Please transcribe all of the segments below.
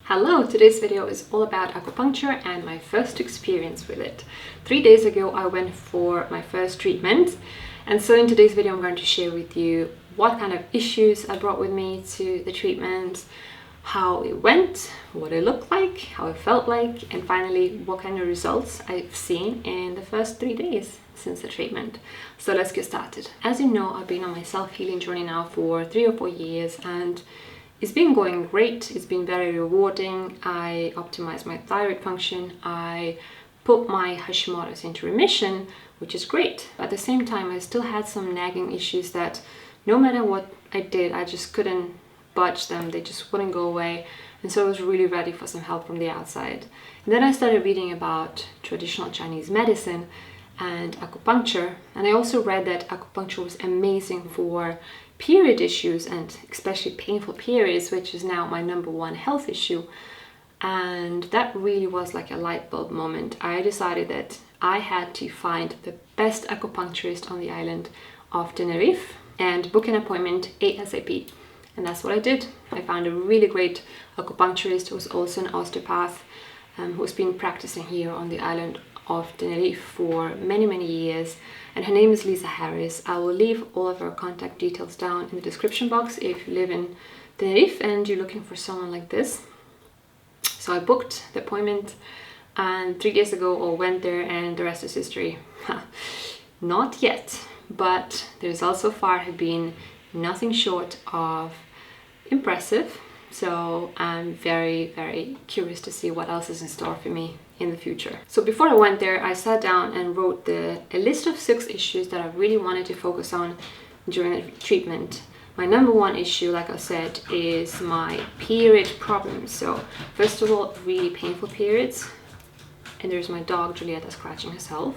Hello, today's video is all about acupuncture and my first experience with it. 3 days ago I went for my first treatment, and so in today's video I'm going to share with you what kind of issues I brought with me to the treatment, how it went, what it looked like, how it felt like, and finally what kind of results I've seen in the first 3 days since the treatment. So let's get started. As you know, I've been on my self-healing journey now for 3 or 4 years, and it's been going great. It's been very rewarding. I optimized my thyroid function. I put my Hashimoto's into remission, which is great. But at the same time, I still had some nagging issues that no matter what I did, I just couldn't budge them. They just wouldn't go away. And so I was really ready for some help from the outside. And then I started reading about traditional Chinese medicine and acupuncture. And I also read that acupuncture was amazing for period issues, and especially painful periods, which is now my #1 health issue. And that really was like a light bulb moment. I decided that I had to find the best acupuncturist on the island of Tenerife and book an appointment ASAP. And that's what I did. I found a really great acupuncturist who was also an osteopath, who's been practicing here on the island of Tenerife for many years, and her name is Lisa Harris. I will leave all of her contact details down in the description box if you live in Tenerife and you're looking for someone like this. So I booked the appointment, and 3 days ago I went there, and the rest is history. Not yet, but the results so far have been nothing short of impressive. So I'm very curious to see what else is in store for me in the future. So before I went there, I sat down and wrote a list of 6 issues that I really wanted to focus on during the treatment. My #1 issue, like I said, is my period problems. So first of all, really painful periods. And there's my dog Julieta scratching herself,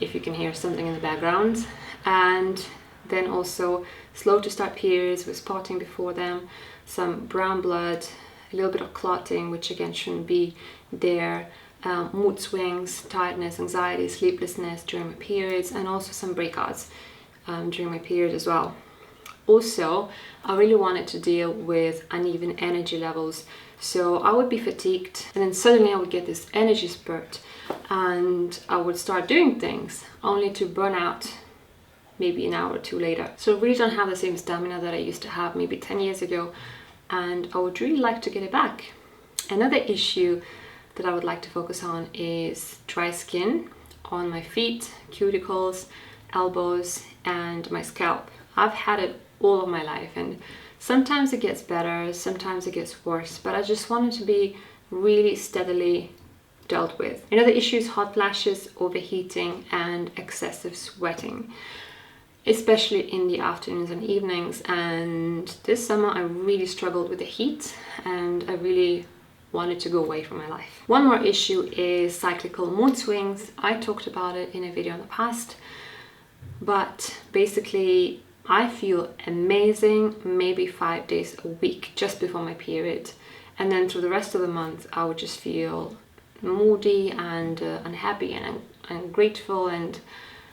if you can hear something in the background. And then also slow to start periods with spotting before them, some brown blood, a little bit of clotting, which again shouldn't be there, mood swings, tiredness, anxiety, sleeplessness during my periods, and also some breakouts during my period as well. Also, I really wanted to deal with uneven energy levels. So I would be fatigued, and then suddenly I would get this energy spurt, and I would start doing things only to burn out maybe an hour or 2 later. So I really don't have the same stamina that I used to have maybe 10 years ago, and I would really like to get it back. Another issue that I would like to focus on is dry skin on my feet, cuticles, elbows, and my scalp. I've had it all of my life, and sometimes it gets better, sometimes it gets worse, but I just want it to be really steadily dealt with. Another issue is hot flashes, overheating, and excessive sweating, especially in the afternoons and evenings. And this summer I really struggled with the heat, and I really wanted to go away from my life. One more issue is cyclical mood swings. I talked about it in a video in the past, but basically I feel amazing maybe 5 days a week just before my period, and then through the rest of the month I would just feel moody and unhappy and ungrateful and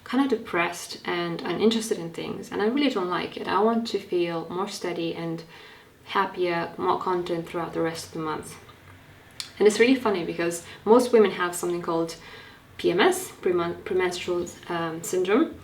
kind of depressed and uninterested in things, and I really don't like it. I want to feel more steady and happier, more content throughout the rest of the month. And it's really funny because most women have something called PMS, premenstrual syndrome,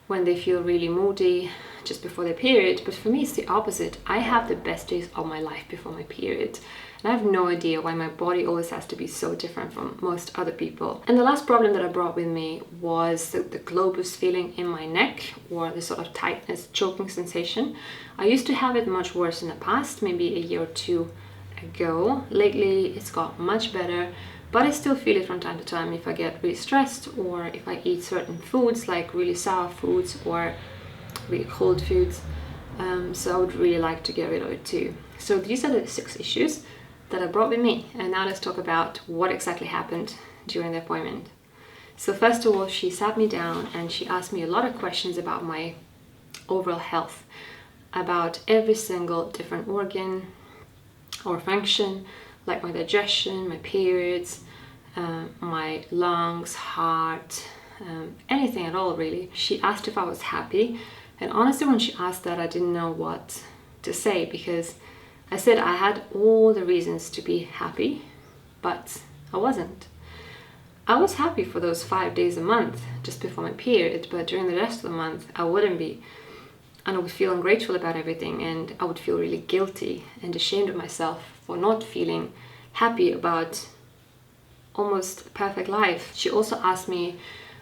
when they feel really moody just before their period. But for me it's the opposite. I have the best days of my life before my period, and I have no idea why my body always has to be so different from most other people. And the last problem that I brought with me was the globus feeling in my neck, or the sort of tightness, choking sensation. I used to have it much worse in the past, maybe a year or 2 ago. Lately it's got much better, but I still feel it from time to time if I get really stressed, or if I eat certain foods like really sour foods or really cold foods. So I would really like to get rid of it too. So these are the 6 issues that I brought with me, and now let's talk about what exactly happened during the appointment. So first of all, she sat me down and she asked me a lot of questions about my overall health, about every single different organ or function, like my digestion, my periods, my lungs, heart, anything at all really. She asked if I was happy, and honestly when she asked that I didn't know what to say, because I said I had all the reasons to be happy, but I wasn't. I was happy for those 5 days a month just before my period, but during the rest of the month I wouldn't be. And I would feel ungrateful about everything, and I would feel really guilty and ashamed of myself for not feeling happy about almost a perfect life. She also asked me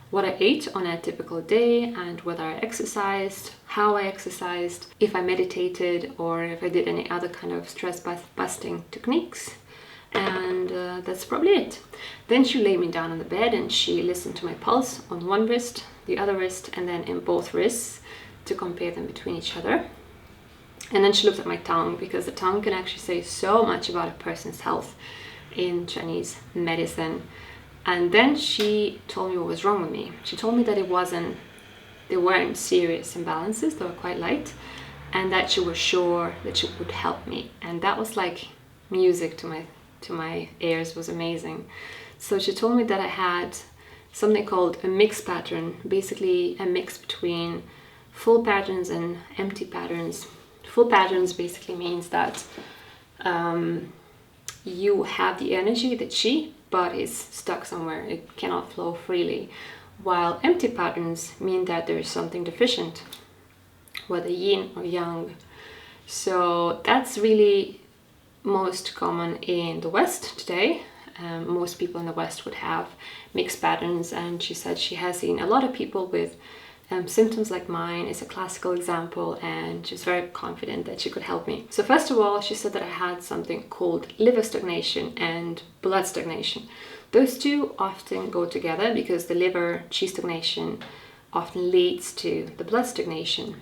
what I ate on a typical day and whether I exercised, how I exercised, if I meditated, or if I did any other kind of stress busting techniques. And that's probably it. Then she laid me down on the bed and she listened to my pulse on one wrist, the other wrist, and then in both wrists to compare them between each other. And then she looked at my tongue, because the tongue can actually say so much about a person's health in Chinese medicine. And then she told me what was wrong with me. She told me that they weren't serious imbalances, they were quite light, and that she was sure that she would help me. And that was like music to my ears. Was amazing. So she told me that I had something called a mixed pattern, basically a mix between full patterns and empty patterns. Full patterns basically means that you have the energy, the qi, but it's stuck somewhere. It cannot flow freely. While empty patterns mean that there is something deficient, whether yin or yang. So that's really most common in the West today. Most people in the West would have mixed patterns, and she said she has seen a lot of people with symptoms like mine. Is a classical example, and she's very confident that she could help me. So first of all, she said that I had something called liver stagnation and blood stagnation. Those two often go together because the liver qi stagnation often leads to the blood stagnation.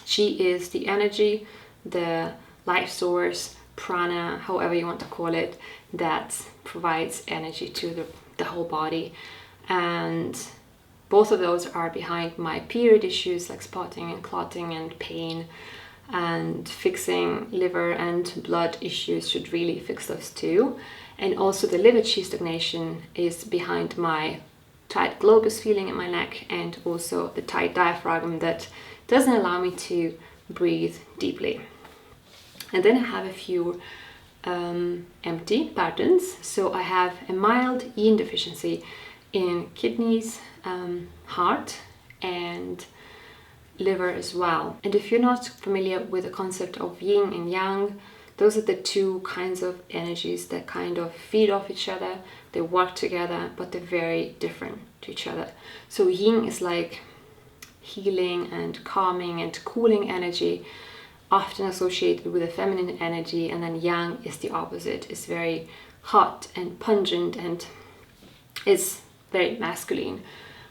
Qi is the energy, the life source, prana, however you want to call it, that provides energy to the whole body. And both of those are behind my period issues like spotting and clotting and pain, and fixing liver and blood issues should really fix those too. And also the liver qi stagnation is behind my tight globus feeling in my neck, and also the tight diaphragm that doesn't allow me to breathe deeply. And then I have a few empty patterns. So I have a mild yin deficiency in kidneys, heart, and liver as well. And if you're not familiar with the concept of yin and yang, those are the two kinds of energies that kind of feed off each other. They work together, but they're very different to each other. So yin is like healing and calming and cooling energy, often associated with a feminine energy, and then yang is the opposite. It's very hot and pungent and is very masculine.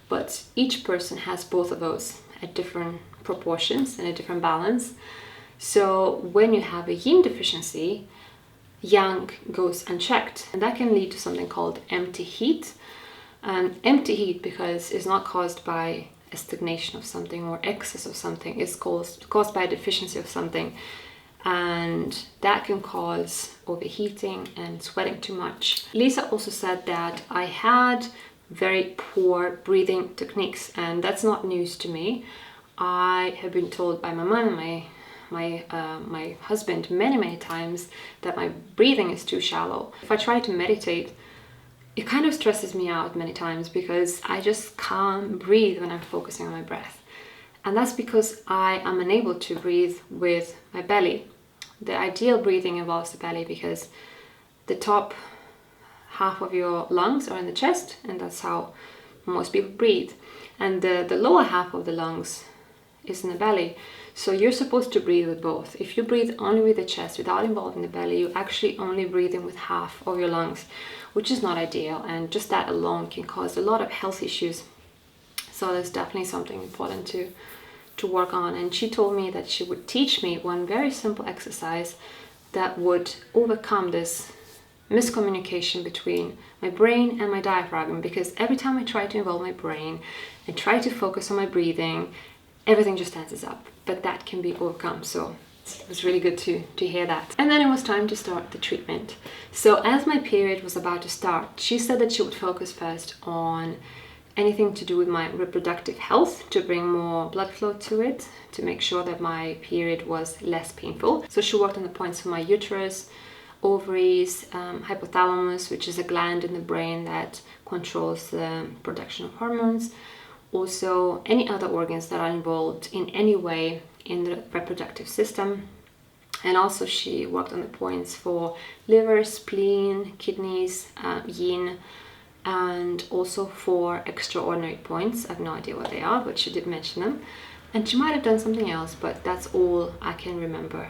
But each person has both of those at different proportions and a different balance. So when you have a yin deficiency, yang goes unchecked, and that can lead to something called empty heat. Empty heat, because it's not caused by a stagnation of something or excess of something, it's caused by a deficiency of something, and that can cause overheating and sweating too much. Lisa also said that I had very poor breathing techniques, and that's not news to me. I have been told by my mom and my husband many times that my breathing is too shallow. If I try to meditate, it kind of stresses me out many times because I just can't breathe when I'm focusing on my breath. And that's because I am unable to breathe with my belly. The ideal breathing involves the belly, because the top half of your lungs are in the chest, and that's how most people breathe. And the lower half of the lungs is in the belly. So you're supposed to breathe with both. If you breathe only with the chest without involving the belly, you're actually only breathing with half of your lungs, which is not ideal, and just that alone can cause a lot of health issues. So there's definitely something important to work on. And she told me that she would teach me one very simple exercise that would overcome this miscommunication between my brain and my diaphragm, because every time I try to involve my brain and try to focus on my breathing, everything just tenses up. But that can be overcome. So it was really good to hear that. And then it was time to start the treatment. So as my period was about to start, she said that she would focus first on anything to do with my reproductive health, to bring more blood flow to it, to make sure that my period was less painful. So she worked on the points for my uterus, ovaries, hypothalamus, which is a gland in the brain that controls the production of hormones. Also, any other organs that are involved in any way in the reproductive system. And also she worked on the points for liver, spleen, kidneys, yin, and also 4 extraordinary points. I have no idea what they are, but she did mention them. And she might have done something else, but that's all I can remember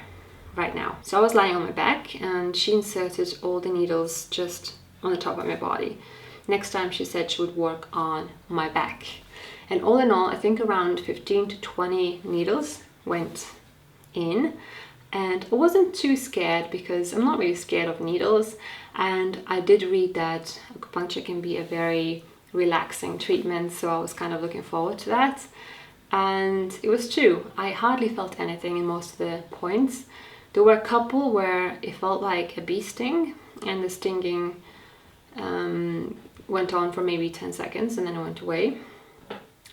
right now. So I was lying on my back and she inserted all the needles just on the top of my body. Next time she said she would work on my back. And all in all, I think around 15 to 20 needles went in. And I wasn't too scared because I'm not really scared of needles. And I did read that acupuncture can be a very relaxing treatment, so I was kind of looking forward to that. And it was true. I hardly felt anything in most of the points. There were a couple where it felt like a bee sting, and the stinging went on for maybe 10 seconds and then it went away.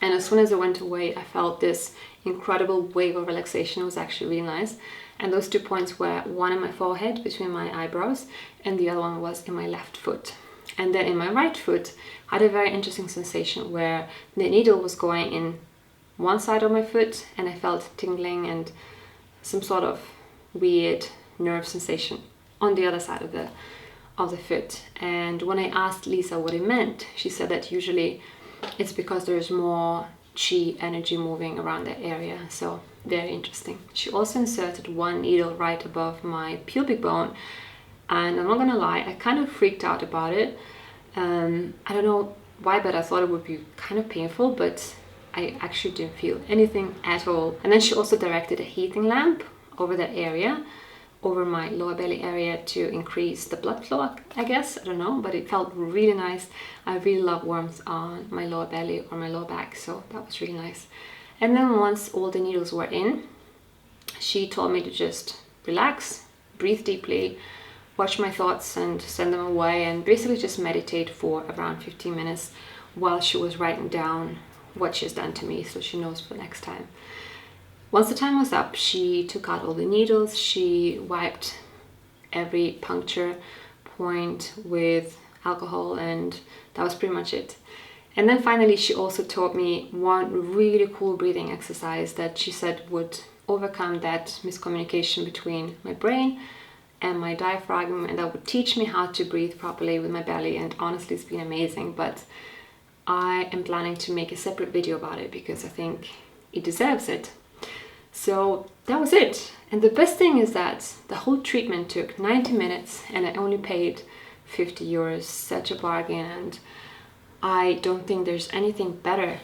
And as soon as it went away, I felt this incredible wave of relaxation. It was actually really nice. And those 2 points were one in my forehead between my eyebrows, and the other one was in my left foot. And then in my right foot, I had a very interesting sensation where the needle was going in one side of my foot, and I felt tingling and some sort of weird nerve sensation on the other side of the foot. And when I asked Lisa what it meant, she said that usually it's because there's more chi energy moving around that area. So very interesting. She also inserted 1 needle right above my pubic bone, and I'm not gonna lie, I kind of freaked out about it. I don't know why, but I thought it would be kind of painful, but I actually didn't feel anything at all. And then she also directed a heating lamp over that area, over my lower belly area, to increase the blood flow, I guess. I don't know, but it felt really nice. I really love warmth on my lower belly or my lower back, so that was really nice. And then once all the needles were in, she told me to just relax, breathe deeply, watch my thoughts and send them away, and basically just meditate for around 15 minutes while she was writing down what she's done to me, so she knows for next time. Once the time was up, she took out all the needles, she wiped every puncture point with alcohol, and that was pretty much it. And then finally she also taught me one really cool breathing exercise that she said would overcome that miscommunication between my brain and my diaphragm, and that would teach me how to breathe properly with my belly. And honestly, it's been amazing, but I am planning to make a separate video about it because I think it deserves it. So that was it. And the best thing is that the whole treatment took 90 minutes and I only paid 50 euros, such a bargain. And I don't think there's anything better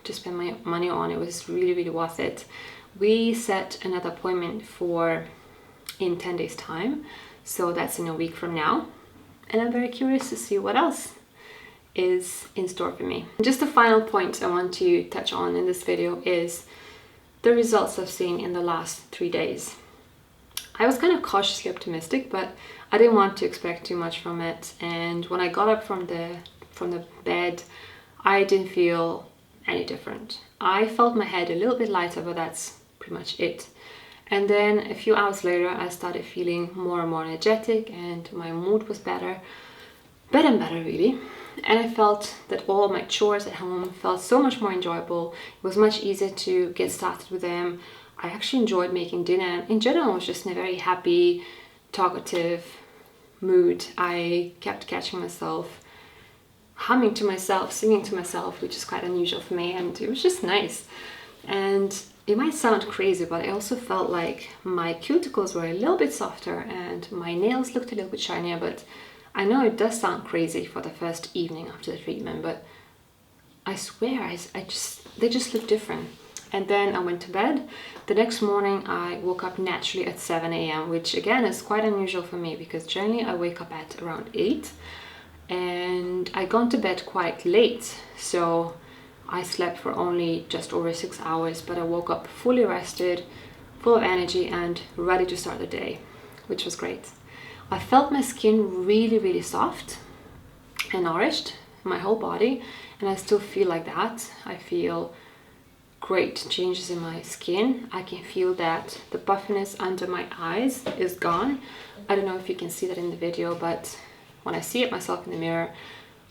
to spend my money on. It was really, really worth it. We set another appointment for in 10 days time. So that's in a week from now. And I'm very curious to see what else is in store for me. Just the final point I want to touch on in this video is the results I've seen in the last 3 days. I was kind of cautiously optimistic, but I didn't want to expect too much from it. And when I got up from the bed, I didn't feel any different. I felt my head a little bit lighter, but that's pretty much it. And then a few hours later, I started feeling more and more energetic, and my mood was better and better really. And I felt that all my chores at home felt so much more enjoyable. It was much easier to get started with them. I actually enjoyed making dinner. In general, I was just in a very happy, talkative mood. I kept catching myself humming to myself, singing to myself, which is quite unusual for me, and it was just nice. And it might sound crazy, but I also felt like my cuticles were a little bit softer and my nails looked a little bit shinier. But I know it does sound crazy for the first evening after the treatment, but I swear they just look different. And then I went to bed. The next morning I woke up naturally at 7 a.m, which again is quite unusual for me because generally I wake up at around 8, and I gone to bed quite late, so I slept for only just over 6 hours, but I woke up fully rested, full of energy and ready to start the day, which was great. I felt my skin really, really soft and nourished, my whole body, and I still feel like that. I feel great changes in my skin. I can feel that the puffiness under my eyes is gone. I don't know if you can see that in the video, but when I see it myself in the mirror,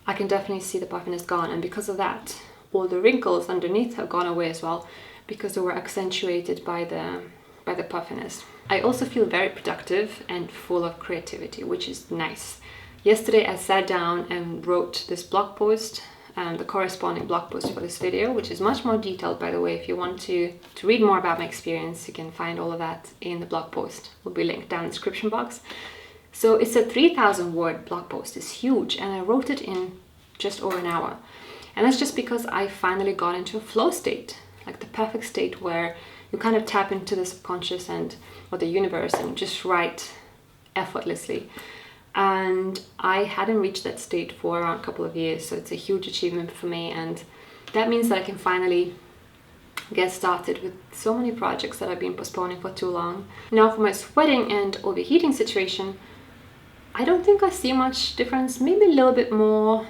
I can definitely see the puffiness gone, and because of that, all the wrinkles underneath have gone away as well, because they were accentuated by the puffiness. I also feel very productive and full of creativity, which is nice. Yesterday I sat down and wrote this blog post, the corresponding blog post for this video, which is much more detailed, by the way. If you want to read more about my experience, you can find all of that in the blog post. Will be linked down in the description box. So it's a 3,000 word blog post. It's huge, and I wrote it in just over an hour. And that's just because I finally got into a flow state, like the perfect state where you kind of tap into the subconscious or the universe and just write effortlessly. And I hadn't reached that state for around a couple of years, so it's a huge achievement for me, and that means that I can finally get started with so many projects that I've been postponing for too long. Now for my sweating and overheating situation, I don't think I see much difference, maybe a little bit more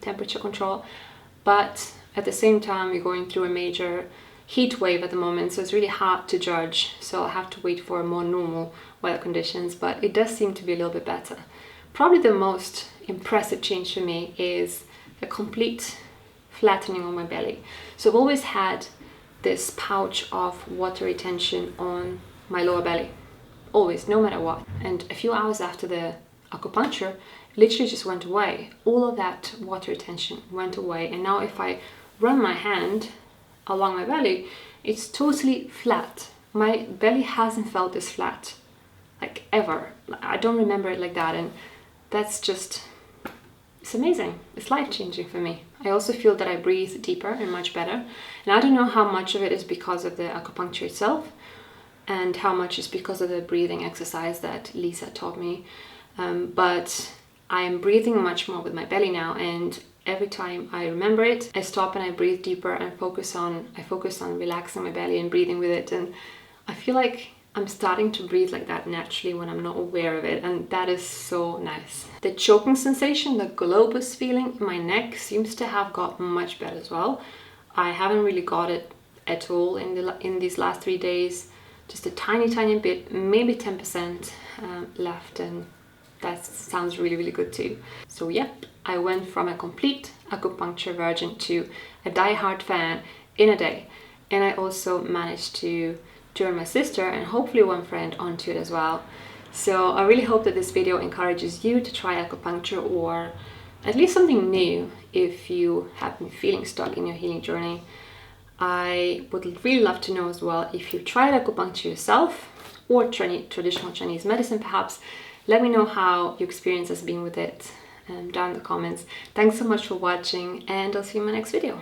temperature control, but at the same time we're going through a major heat wave at the moment, so it's really hard to judge, so I'll have to wait for more normal weather conditions, but it does seem to be a little bit better. Probably the most impressive change for me is a complete flattening on my belly. So I've always had this pouch of water retention on my lower belly, always, no matter what, and a few hours after the acupuncture, literally just went away. All of that water retention went away, and now if I run my hand along my belly, it's totally flat. My belly hasn't felt this flat, like ever. I don't remember it like that, and that's just, it's amazing. It's life-changing for me. I also feel that I breathe deeper and much better, and I don't know how much of it is because of the acupuncture itself and how much is because of the breathing exercise that Lisa taught me, but I'm breathing much more with my belly now, and every time I remember it, I stop and I breathe deeper and focus on relaxing my belly and breathing with it, and I feel like I'm starting to breathe like that naturally when I'm not aware of it, and that is so nice. The choking sensation, the globus feeling in my neck seems to have got much better as well. I haven't really got it at all in these last 3 days, just a tiny bit, maybe 10% left, and that sounds really good too. So yep, I went from a complete acupuncture virgin to a die-hard fan in a day, and I also managed to turn my sister and hopefully one friend onto it as well. So I really hope that this video encourages you to try acupuncture, or at least something new if you have been feeling stuck in your healing journey. I would really love to know as well if you've tried acupuncture yourself, or traditional Chinese medicine perhaps. Let me know how your experience has been with it down in the comments. Thanks so much for watching, and I'll see you in my next video.